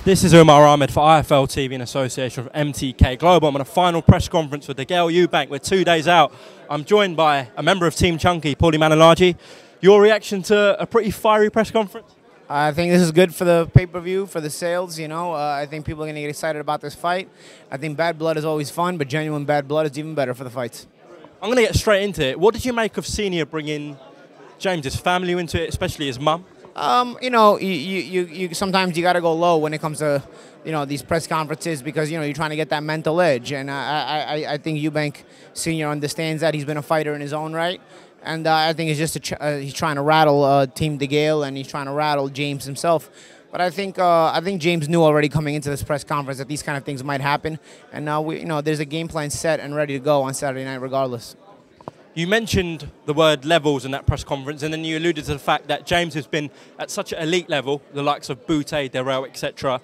This is UMAR AHMED for IFL TV in association with MTK Global. I'm on a final press conference with Eubank. We're 2 days out. I'm joined by a member of Team Chunky, Paulie Malignaggi. Your reaction to a pretty fiery press conference? I think this is good for the pay-per-view, for the sales, you know. I think people are going to get excited about this fight. I think bad blood is always fun, but genuine bad blood is even better for the fights. I'm going to get straight into it. What did you make of Snr bringing James's family into it, especially his mum? You know, you sometimes you got to go low when it comes to, you know, these press conferences because, you know, you're trying to get that mental edge. And I think Eubank Snr understands that. He's been a fighter in his own right. And I think it's just he's trying to rattle Team DeGale, and he's trying to rattle James himself. But I think James knew already coming into this press conference that these kind of things might happen. And you know, there's a game plan set and ready to go on Saturday night regardless. You mentioned the word levels in that press conference, and then you alluded to the fact that James has been at such an elite level, the likes of Bute, Darrell, etc.,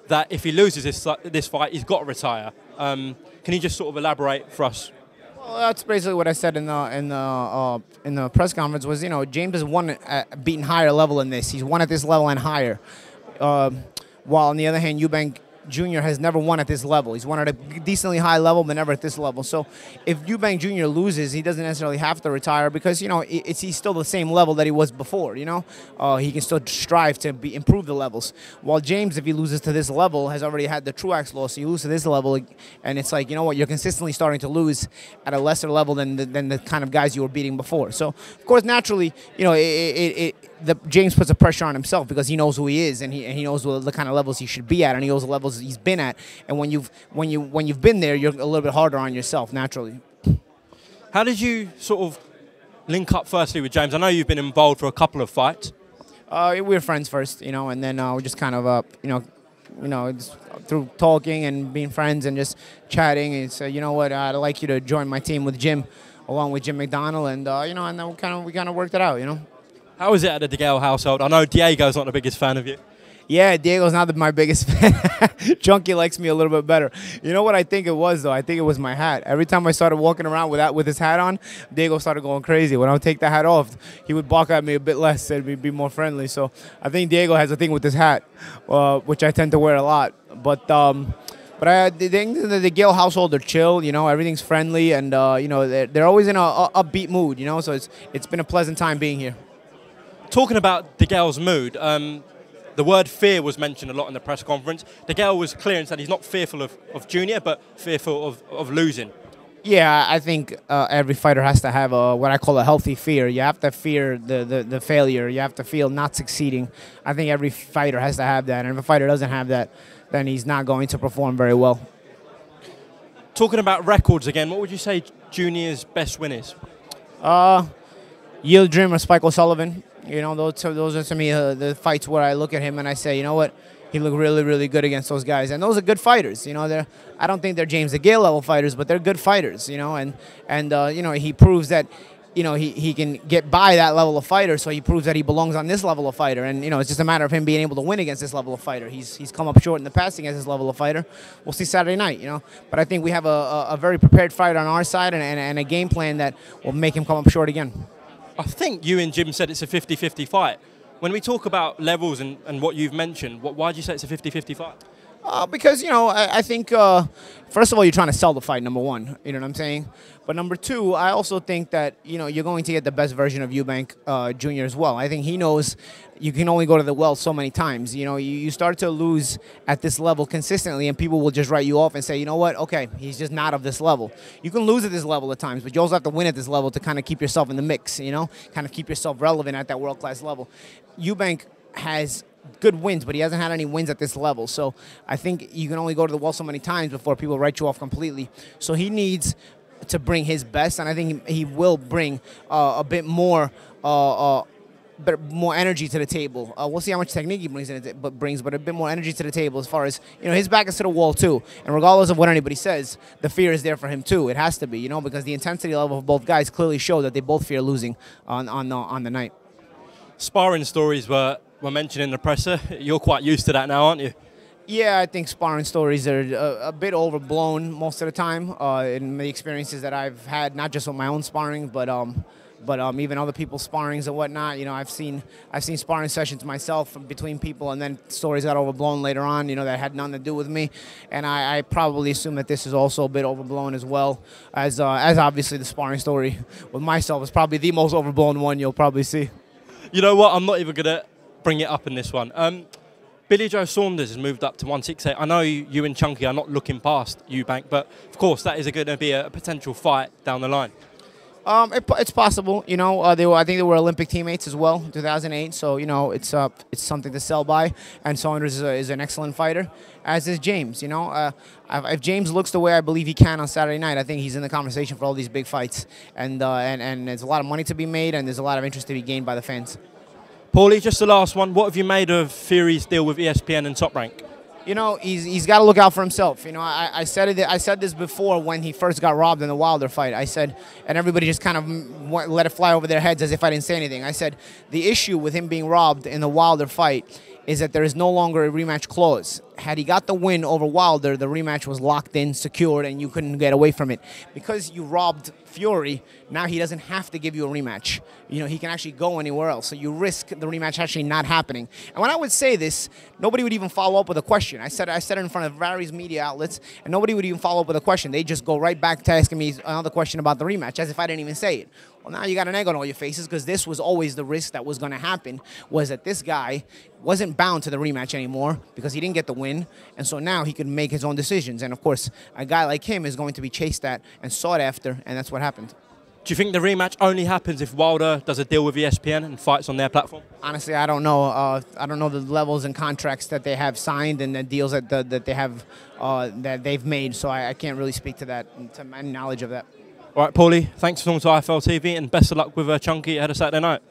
that if he loses this fight, he's got to retire. Can you just sort of elaborate for us? Well, that's basically what I said in the press conference. Was, you know, James has won at beaten higher level than this. He's won at this level and higher. While on the other hand, Eubank Jr. has never won at this level. He's won at a decently high level, but never at this level. So if Eubank Jr. loses, he doesn't necessarily have to retire because, you know, he's still the same level that he was before, you know. He can still strive to improve the levels. While James, if he loses to this level, has already had the Truax loss. So you lose to this level, and it's like, you know what, you're consistently starting to lose at a lesser level than the kind of guys you were beating before. So, of course, naturally, you know, James puts a pressure on himself because he knows who he is, and he knows the kind of levels he should be at, and he knows the levels he's been at. And when you've been there, you're a little bit harder on yourself naturally. How did you sort of link up firstly with James? I know you've been involved for a couple of fights. We were friends first, you know, and then we just kind of you know, just through talking and being friends and just chatting, and say, you know what, I'd like you to join my team with Jim, along with Jim McDonald, and you know, and then we kind of worked it out, you know. How is it at the DeGale household? I know Diego's not the biggest fan of you. Yeah, Diego's not my biggest fan. Chunky likes me a little bit better. You know what I think it was, though? I think it was my hat. Every time I started walking around with his hat on, Diego started going crazy. When I would take the hat off, he would bark at me a bit less and be more friendly. So I think Diego has a thing with his hat, which I tend to wear a lot. But the DeGale household are chill, you know, everything's friendly, and you know, they're always in a upbeat mood, you know. So it's been a pleasant time being here. Talking about DeGale's mood, the word fear was mentioned a lot in the press conference. DeGale was clear and said he's not fearful of Junior, but fearful of losing. Yeah, I think every fighter has to have what I call a healthy fear. You have to fear the failure. You have to feel not succeeding. I think every fighter has to have that, and if a fighter doesn't have that, then he's not going to perform very well. Talking about records again, what would you say Junior's best win is? Yield Dream or Spike O'Sullivan. You know, those are to me the fights where I look at him and I say, you know what, he looked really, really good against those guys. And those are good fighters. You know, I don't think they're James DeGale level fighters, but they're good fighters. You know, and you know, he proves that, you know, he can get by that level of fighter. So he proves that he belongs on this level of fighter. And you know, it's just a matter of him being able to win against this level of fighter. He's come up short in the past against this level of fighter. We'll see Saturday night. You know, but I think we have a very prepared fighter on our side and a game plan that will make him come up short again. I think you and Jim said it's a 50-50 fight. When we talk about levels and what you've mentioned, why do you say it's a 50-50 fight? Because, you know, I think, first of all, you're trying to sell the fight, number one. You know what I'm saying? But number two, I also think that, you know, you're going to get the best version of Eubank Jr. as well. I think he knows you can only go to the well so many times. You know, you start to lose at this level consistently, and people will just write you off and say, you know what, okay, he's just not of this level. You can lose at this level at times, but you also have to win at this level to kind of keep yourself in the mix, you know, kind of keep yourself relevant at that world-class level. Eubank has good wins, but he hasn't had any wins at this level. So I think you can only go to the wall so many times before people write you off completely. So he needs to bring his best, and I think he will bring a bit more more energy to the table. We'll see how much technique he brings, but a bit more energy to the table as far as, you know, his back is to the wall too. And regardless of what anybody says, the fear is there for him too. It has to be, you know, because the intensity level of both guys clearly show that they both fear losing on the night. Sparring stories were mentioned in the presser. You're quite used to that now, aren't you? Yeah, I think sparring stories are a bit overblown most of the time in the experiences that I've had, not just with my own sparring, but But even other people's sparrings and whatnot, you know, I've seen sparring sessions myself between people, and then stories got overblown later on, you know, that had nothing to do with me. And I probably assume that this is also a bit overblown as well, as obviously the sparring story with myself is probably the most overblown one you'll probably see. You know what? I'm not even going to bring it up in this one. Billy Joe Saunders has moved up to 168. I know you and Chunky are not looking past Eubank, but of course that is going to be a potential fight down the line. It's possible, you know. I think they were Olympic teammates as well, 2008. So you know, it's something to sell by. And Saunders is an excellent fighter, as is James. You know, if James looks the way I believe he can on Saturday night, I think he's in the conversation for all these big fights. And there's a lot of money to be made, and there's a lot of interest to be gained by the fans. Paulie, just the last one. What have you made of Fury's deal with ESPN and Top Rank? You know, he's got to look out for himself. You know, I said this before when he first got robbed in the Wilder fight. I said, and everybody just kind of let it fly over their heads as if I didn't say anything. I said, the issue with him being robbed in the Wilder fight is that there is no longer a rematch clause. Had he got the win over Wilder, the rematch was locked in, secured, and you couldn't get away from it. Because you robbed Fury, now he doesn't have to give you a rematch. You know, he can actually go anywhere else. So you risk the rematch actually not happening. And when I would say this, nobody would even follow up with a question. I said it in front of various media outlets, and nobody would even follow up with a question. They just go right back to asking me another question about the rematch, as if I didn't even say it. Well, now you got an egg on all your faces, because this was always the risk that was going to happen, was that this guy wasn't bound to the rematch anymore because he didn't get the win, and so now he could make his own decisions. And, of course, a guy like him is going to be chased at and sought after, and that's what happened. Do you think the rematch only happens if Wilder does a deal with ESPN and fights on their platform? Honestly, I don't know. I don't know the levels and contracts that they have signed and the deals that they have that they've made, so I can't really speak to that, to my knowledge of that. All right, Paulie, thanks for talking to IFL TV, and best of luck with Chunky ahead of Saturday night.